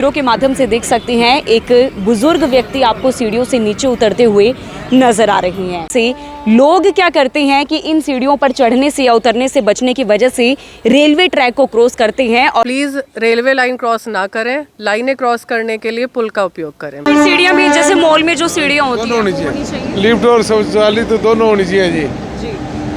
तस्वीरों के माध्यम से देख सकते हैं एक बुजुर्ग व्यक्ति आपको सीढ़ियों से नीचे उतरते हुए नजर आ रही हैं। से लोग क्या करते हैं कि इन सीढ़ियों पर चढ़ने से या उतरने से बचने की वजह से रेलवे ट्रैक को क्रॉस करते हैं और प्लीज रेलवे लाइन क्रॉस ना करें, लाइनें क्रॉस करने के लिए पुल का उपयोग करें। सीढ़ियां भी जैसे मॉल में जो सीढ़ियां होती दोनों होनी चाहिए, लिफ्ट और शौचालय तो दोनों होनी चाहिए जी।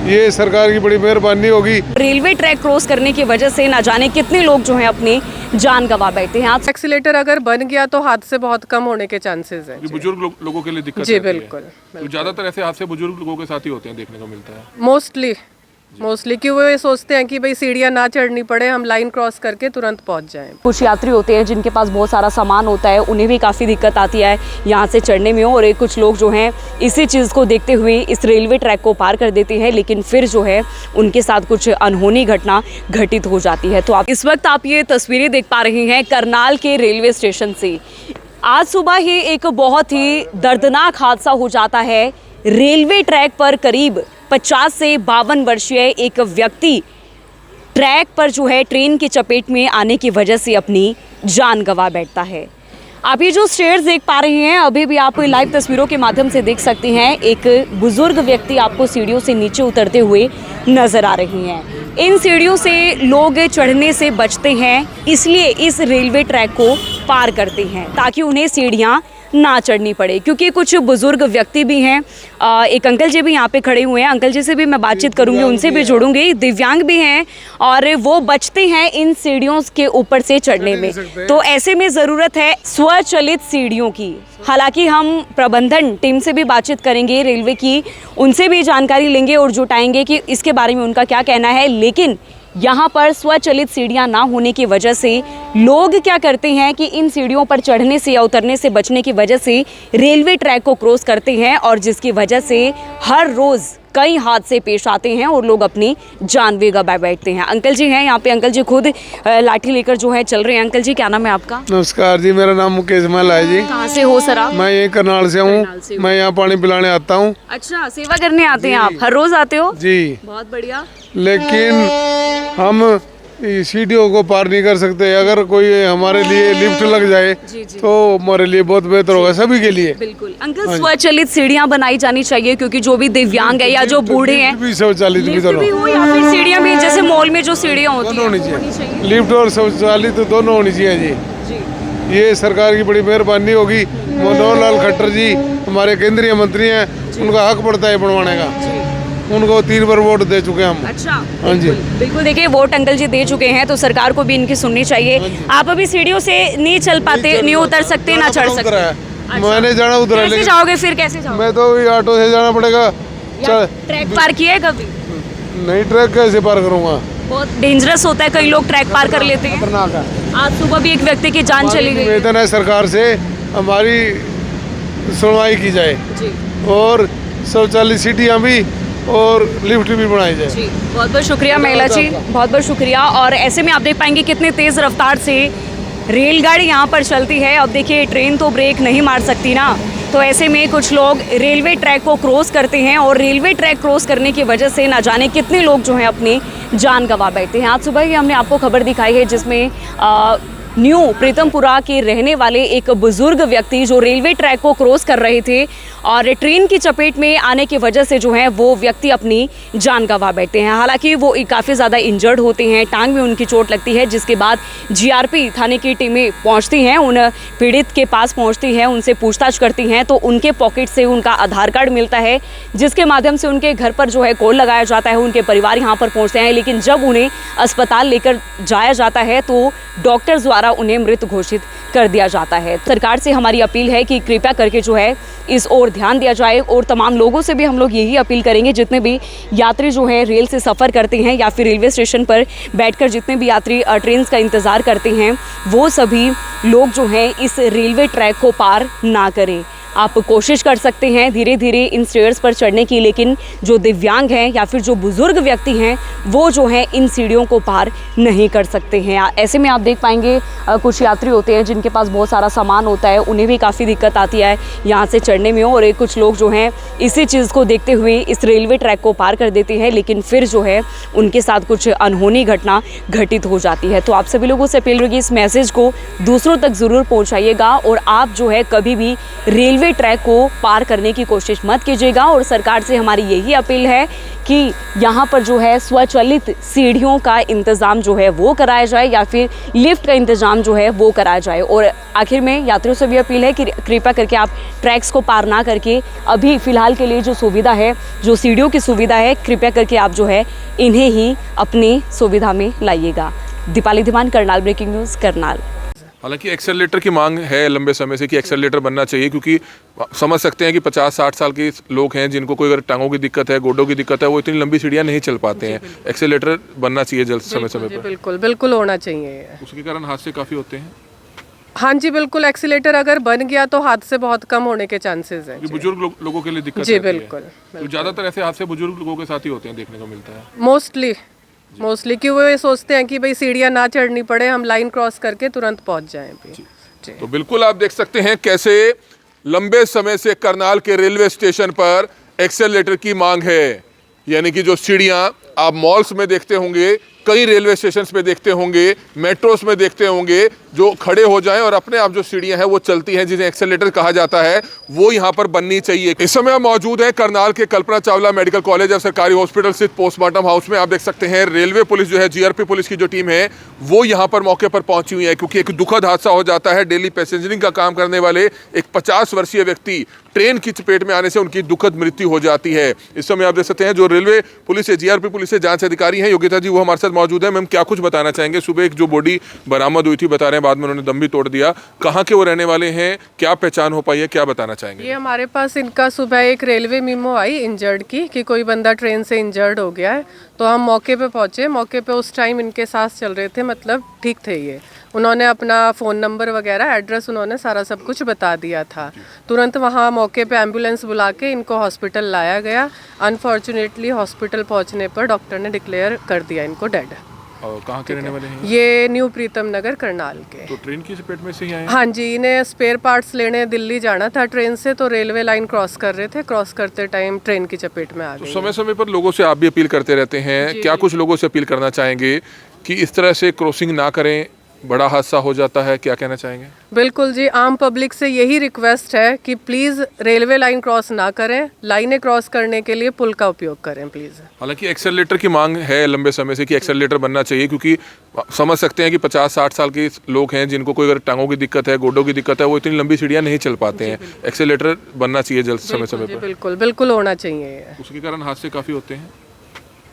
ये सरकार की बड़ी मेहरबानी होगी। रेलवे ट्रैक क्रॉस करने की वजह से ना जाने कितने लोग जो हैं अपनी जान गंवा बैठे हैं। आप एक्सीलेटर अगर बन गया तो हादसे बहुत कम होने के चांसेस हैं। बुजुर्ग लोगों के लिए दिक्कत जी रहती है। बिल्कुल, तो ज्यादातर ऐसे हादसे बुजुर्ग लोगों के साथ ही होते हैं, देखने को मिलता है। मोस्टली क्यों वो ये सोचते हैं कि भाई सीढ़ियाँ ना चढ़नी पड़े, हम लाइन क्रॉस करके तुरंत पहुंच जाएं। कुछ यात्री होते हैं जिनके पास बहुत सारा सामान होता है, उन्हें भी काफ़ी दिक्कत आती है यहाँ से चढ़ने में। और कुछ लोग जो हैं इसी चीज़ को देखते हुए इस रेलवे ट्रैक को पार कर देते हैं, लेकिन फिर जो है उनके साथ कुछ अनहोनी घटना घटित हो जाती है। तो आप इस वक्त आप ये तस्वीरें देख पा रहे हैं करनाल के रेलवे स्टेशन से। आज सुबह ही एक बहुत ही दर्दनाक हादसा हो जाता है। रेलवे ट्रैक पर करीब 50 से 52 वर्षीय एक व्यक्ति ट्रैक पर जो है ट्रेन की चपेट में आने की वजह से अपनी जान गंवा बैठता है। आप ये जो स्टेयर्स देख पा रहे हैं, अभी भी आप लाइव तस्वीरों के माध्यम से देख सकते हैं एक बुजुर्ग व्यक्ति आपको सीढ़ियों से नीचे उतरते हुए नजर आ रही हैं। इन सीढ़ियों से लोग चढ़ने से बचते हैं, इसलिए इस रेलवे ट्रैक को पार करते हैं ताकि उन्हें सीढ़ियाँ ना चढ़नी पड़े। क्योंकि कुछ बुजुर्ग व्यक्ति भी हैं, एक अंकल जी भी यहाँ पे खड़े हुए हैं, अंकल जी से भी मैं बातचीत करूंगी, उनसे भी जुड़ूंगी। दिव्यांग भी हैं और वो बचते हैं इन सीढ़ियों के ऊपर से चढ़ने में। तो ऐसे में ज़रूरत है स्वचालित सीढ़ियों की। हालांकि हम प्रबंधन टीम से भी बातचीत करेंगे रेलवे की, उनसे भी जानकारी लेंगे और जुटाएंगे कि इसके बारे में उनका क्या कहना है। लेकिन यहाँ पर स्वचालित सीढ़ियाँ ना होने की वजह से लोग क्या करते हैं कि इन सीढ़ियों पर चढ़ने से या उतरने से बचने की वजह से रेलवे ट्रैक को क्रॉस करते हैं और जिसकी वजह से हर रोज़ कई हादसे पेश आते हैं और लोग अपनी जान भी गंवा बैठते हैं। अंकल जी हैं यहाँ पे, अंकल जी खुद लाठी लेकर जो है चल रहे हैं। अंकल जी क्या नाम है आपका? नमस्कार जी, मेरा नाम मुकेश माल है जी। कहाँ से हो सर आप? मैं यही करनाल से हूँ। मैं यहाँ पानी पिलाने आता हूँ। अच्छा, सेवा करने आते हैं आप? हर रोज आते हो जी। बहुत बढ़िया। लेकिन हम सीढ़ियों को पार नहीं कर सकते। अगर कोई हमारे लिए लिफ्ट लग जाए तो हमारे लिए बहुत बेहतर होगा, सभी के लिए। बिल्कुल अंकल, स्वचालित सीढ़ियाँ बनाई जानी चाहिए क्योंकि जो भी दिव्यांग है या जो बूढ़े हैं, शौचालित भी दोनों हो या फिर सीढ़ियाँ भी जैसे मॉल में जो सीढ़ियाँ होती होनी चाहिए, लिफ्ट और शौचालय तो दोनों होनी चाहिए जी। ये सरकार की बड़ी मेहरबानी होगी। मनोहर लाल खट्टर जी हमारे केंद्रीय मंत्री हैं, उनका हक पड़ता है बनवाने का। उनको 3 बार वोट दे चुके हम। अच्छा, हाँ जी बिल्कुल। देखिए वोट अंकल जी दे चुके हैं तो सरकार को भी इनकी सुननी चाहिए। आप अभी सीढ़ियों से नहीं चल पाते, नहीं उतर सकते, ना चढ़ सकते। मैंने जाना उधर। कैसे जाओगे फिर? कैसे जाओगे? मैं तो ऑटो से जाना पड़ेगा। ट्रैक पार किया है कभी? नहीं, ट्रैक कैसे पार करूँगा? बहुत डेंजरस होता है, कई लोग ट्रैक पार कर लेते हैं। खतरनाक है। आज सुबह भी एक व्यक्ति की जान चली गई। निवेदन है सरकार से हमारी सुनवाई की जाए और शौचालय सीढ़ियाँ भी और लिफ्ट भी बनाई जाए। जी बहुत बहुत शुक्रिया महिला जी, बहुत बहुत शुक्रिया। और ऐसे में आप देख पाएंगे कितने तेज़ रफ्तार से रेलगाड़ी यहाँ पर चलती है। अब देखिए ट्रेन तो ब्रेक नहीं मार सकती ना, तो ऐसे में कुछ लोग रेलवे ट्रैक को क्रॉस करते हैं और रेलवे ट्रैक क्रॉस करने की वजह से ना जाने कितने लोग जो हैं अपनी जान गंवा बैठते हैं। आज सुबह ही हमने आपको खबर दिखाई है जिसमें न्यू प्रीतमपुरा के रहने वाले एक बुजुर्ग व्यक्ति जो रेलवे ट्रैक को क्रॉस कर रहे थे और ट्रेन की चपेट में आने की वजह से जो है वो व्यक्ति अपनी जान गंवा बैठते हैं। हालांकि वो काफ़ी ज़्यादा इंजर्ड होते हैं, टांग में उनकी चोट लगती है, जिसके बाद जीआरपी थाने की टीमें पहुंचती हैं, उन पीड़ित के पास पहुंचती हैं, उनसे पूछताछ करती हैं। तो उनके पॉकेट से उनका आधार कार्ड मिलता है, जिसके माध्यम से उनके घर पर जो है कॉल लगाया जाता है, उनके परिवार यहाँ पर पहुँचते हैं। लेकिन जब उन्हें अस्पताल लेकर जाया जाता है तो डॉक्टर द्वारा उन्हें मृत घोषित कर दिया जाता है। सरकार से हमारी अपील है कि कृपया करके जो है इस ओर ध्यान दिया जाए और तमाम लोगों से भी हम लोग यही अपील करेंगे, जितने भी यात्री जो है रेल से सफ़र करते हैं या फिर रेलवे स्टेशन पर बैठकर जितने भी यात्री ट्रेन का इंतज़ार करते हैं, वो सभी लोग जो हैं इस रेलवे ट्रैक को पार ना करें। आप कोशिश कर सकते हैं धीरे धीरे इन स्टेयर्स पर चढ़ने की, लेकिन जो दिव्यांग हैं या फिर जो बुजुर्ग व्यक्ति हैं वो जो है इन सीढ़ियों को पार नहीं कर सकते हैं। ऐसे में आप देख पाएंगे कुछ यात्री होते हैं जिनके पास बहुत सारा सामान होता है, उन्हें भी काफ़ी दिक्कत आती है यहाँ से चढ़ने में, और कुछ लोग जो हैं इसी चीज़ को देखते हुए इस रेलवे ट्रैक को पार कर देते हैं, लेकिन फिर जो है उनके साथ कुछ अनहोनी घटना घटित हो जाती है। तो आप सभी लोगों से अपील रहेगी इस मैसेज को दूसरों तक ज़रूर पहुँचाइएगा, और आप जो है कभी भी रेलवे ट्रैक को पार करने की कोशिश मत कीजिएगा। और सरकार से हमारी यही अपील है कि यहाँ पर जो है स्वचालित सीढ़ियों का इंतज़ाम जो है वो कराया जाए या फिर लिफ्ट का इंतज़ाम जो है वो कराया जाए। और आखिर में यात्रियों से भी अपील है कि कृपया करके आप ट्रैक्स को पार ना करके अभी फ़िलहाल के लिए जो सुविधा है, जो सीढ़ियों की सुविधा है, कृपया करके आप जो है इन्हें ही अपनी सुविधा में लाइएगा। Deepali Dhiman, Karnal breaking news, Karnal. हालांकि एक्सेलरेटर की मांग है लंबे समय से कि एक्सेलरेटर बनना चाहिए, क्योंकि समझ सकते हैं कि 50-60 साल के लोग हैं जिनको कोई अगर टांगों की दिक्कत है, गोडों की दिक्कत है, वो इतनी लंबी सीढ़ियाँ नहीं चल पाते हैं। एक्सेलरेटर बनना चाहिए जल्द समय पर। बिल्कुल बिल्कुल होना चाहिए। उसके कारण हादसे काफ़ी होते हैं। हाँ जी बिल्कुल, एक्सीलेटर अगर बन गया तो हादसे बहुत कम होने के चांसेस हैं। बुजुर्ग लोगों के लिए दिक्कत जी रहती है। बिल्कुल। तो ज़्यादातर ऐसे हादसे बुजुर्ग लोगों के साथ ही होते हैं, देखने को मिलता है। मोस्टली कि वो ये सोचते हैं कि भाई सीढ़ियाँ ना चढ़नी पड़े, हम लाइन क्रॉस करके तुरंत पहुंच जाएं भी। तो बिल्कुल आप देख सकते हैं कैसे लंबे समय से करनाल के रेलवे स्टेशन पर एक्सेलरेटर की मांग है। यानी कि जो सीढ़ियाँ आप मॉल्स में देखते होंगे, कई रेलवे स्टेशन पे देखते होंगे, मेट्रोस में देखते होंगे, जो खड़े हो जाएं और अपने आप जो सीढ़ियां हैं वो चलती हैं, जिन्हें एक्सेलरेटर कहा जाता है, वो यहां पर बननी चाहिए। इस समय हम मौजूद हैं करनाल के कल्पना चावला मेडिकल कॉलेज और सरकारी हॉस्पिटल स्थित पोस्टमार्टम हाउस में। आप देख सकते हैं रेलवे पुलिस जो है, जीआरपी पुलिस की जो टीम है वो यहां पर मौके पर पहुंची हुई है, क्योंकि एक दुखद हादसा हो जाता है। डेली पैसेंजरिंग का काम करने वाले एक 50 वर्षीय व्यक्ति ट्रेन की चपेट में आने से उनकी दुखद मृत्यु हो जाती है। इस समय आप देख सकते हैं जो रेलवे पुलिस है, जीआरपी पुलिस से जांच अधिकारी हैं योगिता जी, वो हमारे साथ मौजूद है। मैम, क्या कुछ बताना चाहेंगे? सुबह एक जो बॉडी बरामद हुई थी, बता रहे हैं बाद में उन्होंने दम भी तोड़ दिया, कहाँ के वो रहने वाले हैं, क्या पहचान हो पाई है, क्या बताना चाहेंगे? ये हमारे पास इनका सुबह एक रेलवे मीमो आई इंजर्ड की कि कोई बंदा ट्रेन से इंजर्ड हो गया है, तो हम मौके पे पहुंचे। मौके पे उस टाइम इनके सांस चल रहे थे, मतलब ठीक थे ये। उन्होंने अपना फ़ोन नंबर वगैरह, एड्रेस उन्होंने सारा सब कुछ बता दिया था। तुरंत वहाँ मौके पे एम्बुलेंस बुला के इनको हॉस्पिटल लाया गया। अनफॉर्चुनेटली हॉस्पिटल पहुँचने पर डॉक्टर ने डिक्लेयर कर दिया इनको डेड। और कहाँ के रहने वाले हैं? ये न्यू प्रीतम नगर करनाल के। तो ट्रेन की चपेट में से ही आए हैं? हाँ जी, इन्हें स्पेयर पार्ट्स लेने दिल्ली जाना था ट्रेन से, तो रेलवे लाइन क्रॉस कर रहे थे, क्रॉस करते टाइम ट्रेन की चपेट में आ गए। तो समय समय पर लोगों से आप भी अपील करते रहते हैं, क्या कुछ लोगों से अपील करना चाहेंगे कि इस तरह से क्रॉसिंग ना करें, बड़ा हादसा हो जाता है, क्या कहना चाहेंगे? बिल्कुल जी, आम पब्लिक से यही रिक्वेस्ट है कि प्लीज़ रेलवे लाइन क्रॉस ना करें, लाइनें क्रॉस करने के लिए पुल का उपयोग करें प्लीज़। हालांकि एक्सेलरेटर की मांग है लंबे समय से कि एक्सेलरेटर बनना चाहिए, क्योंकि समझ सकते हैं कि 50-60 साल के लोग हैं जिनको कोई अगर टांगों की दिक्कत है, गोडों की दिक्कत है, वो इतनी लंबी सीढ़ियाँ नहीं चल पाते हैं। एक्सेलरेटर बनना चाहिए जल्द समय पर। बिल्कुल बिल्कुल होना चाहिए। उसके कारण हादसे काफ़ी होते हैं।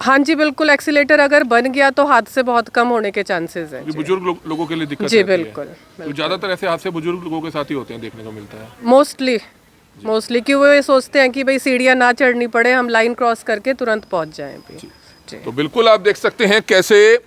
हाँ जी बिल्कुल, एक्सीलेटर अगर बन गया तो हादसे बहुत कम होने के चांसेस हैं। बुजुर्ग लोगों के लिए दिक्कत जी रहती है। बिल्कुल। तो ज़्यादातर ऐसे हादसे बुजुर्ग लोगों के साथ ही होते हैं, देखने को मिलता है। मोस्टली कि वो ये सोचते हैं कि भाई सीढ़ियाँ ना चढ़नी पड़े, हम लाइन क्रॉस करके तुरंत पहुंच जाएं भी। तो बिल्कुल आप देख सकते हैं कैसे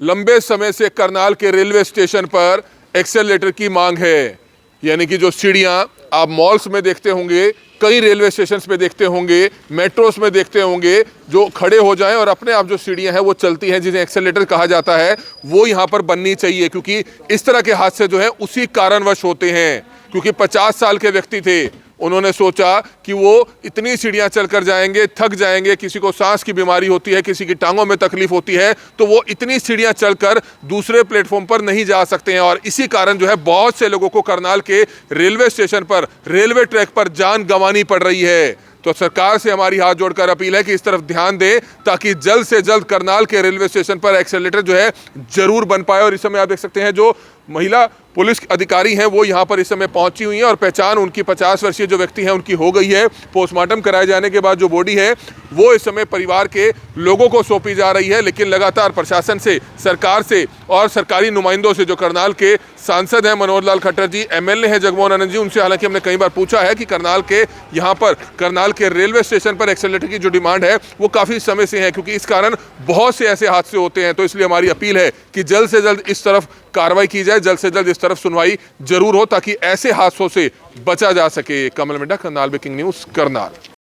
लंबे समय से करनाल के रेलवे स्टेशन पर एक्सेलरेटर की मांग है। यानी कि जो सीढ़ियाँ आप मॉल्स में देखते होंगे, कई रेलवे स्टेशन पे देखते होंगे, मेट्रोस में देखते होंगे, जो खड़े हो जाएं और अपने आप जो सीढ़ियां हैं वो चलती हैं, जिन्हें एक्सेलरेटर कहा जाता है, वो यहाँ पर बननी चाहिए। क्योंकि इस तरह के हादसे जो हैं उसी कारणवश होते हैं, क्योंकि 50 साल के व्यक्ति थे, उन्होंने सोचा कि वो इतनी सीढ़ियां चलकर जाएंगे, थक जाएंगे, किसी को सांस की बीमारी होती है, किसी की टांगों में तकलीफ होती है, तो वो इतनी सीढ़ियां चलकर दूसरे प्लेटफॉर्म पर नहीं जा सकते हैं। और इसी कारण जो है बहुत से लोगों को करनाल के रेलवे स्टेशन पर, रेलवे ट्रैक पर जान गंवानी पड़ रही है। तो सरकार से हमारी हाथ जोड़कर अपील है कि इस तरफ ध्यान दें, ताकि जल्द से जल्द करनाल के रेलवे स्टेशन पर एक्सेलरेटर जो है जरूर बन पाए। और इस समय आप देख सकते हैं जो महिला पुलिस अधिकारी हैं वो यहाँ पर इस समय पहुंची हुई हैं और पहचान उनकी 50 वर्षीय जो व्यक्ति हैं उनकी हो गई है। पोस्टमार्टम कराए जाने के बाद जो बॉडी है वो इस समय परिवार के लोगों को सौंपी जा रही है। लेकिन लगातार प्रशासन से, सरकार से और सरकारी नुमाइंदों से, जो करनाल के सांसद हैं मनोहर लाल खट्टर जी, एमएलए हैं जगमोहन आनंद जी। उनसे हालांकि हमने कई बार पूछा है कि करनाल के यहाँ पर करनाल के रेलवे स्टेशन पर एक्सेलरेटर की जो डिमांड है वो काफ़ी समय से है, क्योंकि इस कारण बहुत से ऐसे हादसे होते हैं। तो इसलिए हमारी अपील है कि जल्द से जल्द इस तरफ कार्रवाई की जाए, जल्द से जल्द इस तरफ सुनवाई जरूर हो, ताकि ऐसे हादसों से बचा जा सके। कमल मिड्डा, करनाल ब्रेकिंग न्यूज़, करनाल।